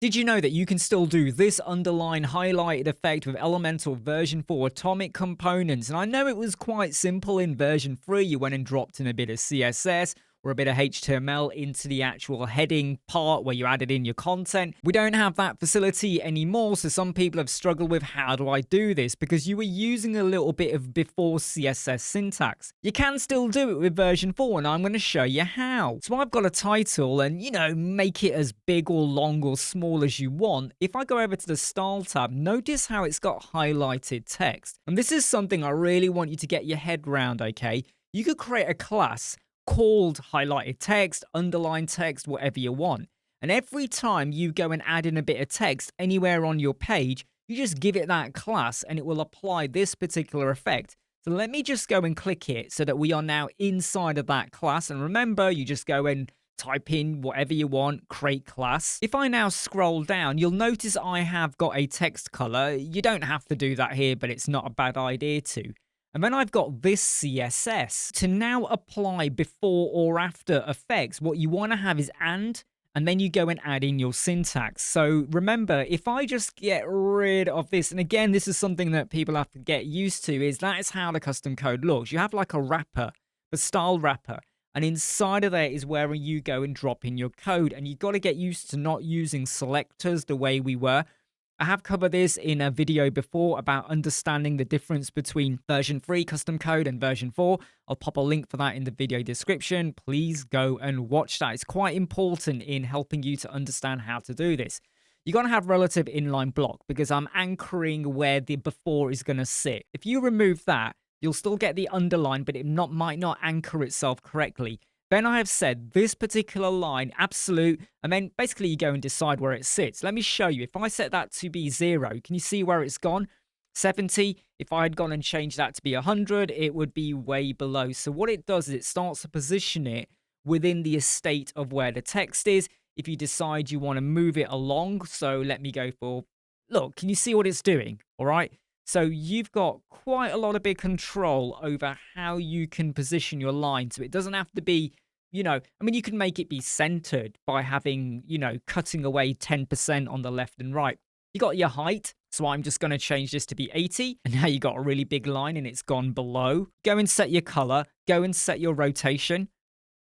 Did you know that you can still do this underline highlighted effect with Elementor version 4 atomic components? And I know it was quite simple in version 3. You went and dropped in a bit of CSS or a bit of HTML into the actual heading part where you added in your content. We don't have that facility anymore, so some people have struggled with how do I do this because you were using a little bit of before CSS syntax. You can still do it with version 4 and I'm going to show you how. So I've got a title and, make it as big or long or small as you want. If I go over to the style tab, notice how it's got highlighted text. And this is something I really want you to get your head around, okay? You could create a class called highlighted text, underlined text, whatever you want. And every time you go and add in a bit of text anywhere on your page, you just give it that class and it will apply this particular effect. So let me just go and click it so that we are now inside of that class. And remember, you just go and type in whatever you want, create class. If I now scroll down, you'll notice I have got a text color. You don't have to do that here, but it's not a bad idea to. And then I've got this CSS. To now apply before or after effects, what you want to have is and then you go and add in your syntax. So remember, if I just get rid of this, and again, this is something that people have to get used to, is that is how the custom code looks. You have like a wrapper, the style wrapper, and inside of there is where you go and drop in your code. And you've got to get used to not using selectors the way we were. I have covered this in a video before about understanding the difference between version 3 custom code and version 4. I'll pop a link for that in the video description. Please go and watch that. It's quite important in helping you to understand how to do this. You're going to have relative inline block because I'm anchoring where the before is going to sit. If you remove that, you'll still get the underline, but it might not anchor itself correctly. Then I have said this particular line, absolute, and then basically you go and decide where it sits. Let me show you. If I set that to be 0, can you see where it's gone? 70. If I had gone and changed that to be 100, it would be way below. So what it does is it starts to position it within the estate of where the text is. If you decide you want to move it along, so let me go for, look, can you see what it's doing? All right. So you've got quite a lot of big control over how you can position your line. So it doesn't have to be, you can make it be centered by having, cutting away 10% on the left and right. You got your height. So I'm just going to change this to be 80. And now you got a really big line and it's gone below. Go and set your color. Go and set your rotation.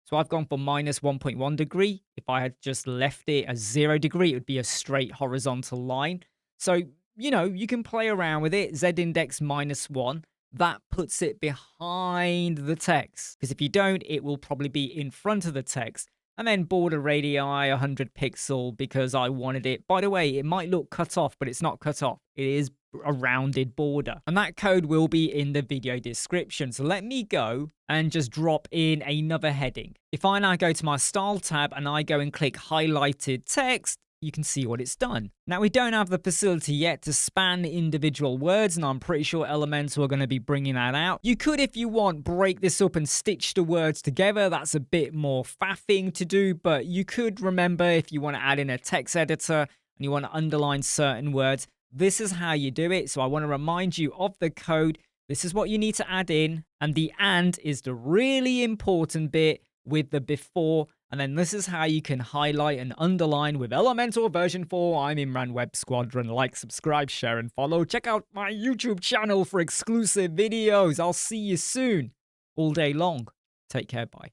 So I've gone for minus 1.1 degree. If I had just left it as 0 degree, it would be a straight horizontal line. So you can play around with it. Z-index -1. That puts it behind the text. Because if you don't, it will probably be in front of the text. And then border radii 100 pixel because I wanted it. By the way, it might look cut off, but it's not cut off. It is a rounded border. And that code will be in the video description. So let me go and just drop in another heading. If I now go to my style tab and I go and click highlighted text, you can see what it's done. Now, we don't have the facility yet to span individual words, and I'm pretty sure Elementor are going to be bringing that out. You could, if you want, break this up and stitch the words together. That's a bit more faffing to do, but you could remember if you want to add in a text editor and you want to underline certain words, this is how you do it. So I want to remind you of the code. This is what you need to add in, and the and is the really important bit with the before. And then this is how you can highlight and underline with Elementor version 4. I'm Imran Web Squadron. Like, subscribe, share, and follow. Check out my YouTube channel for exclusive videos. I'll see you soon. All day long. Take care. Bye.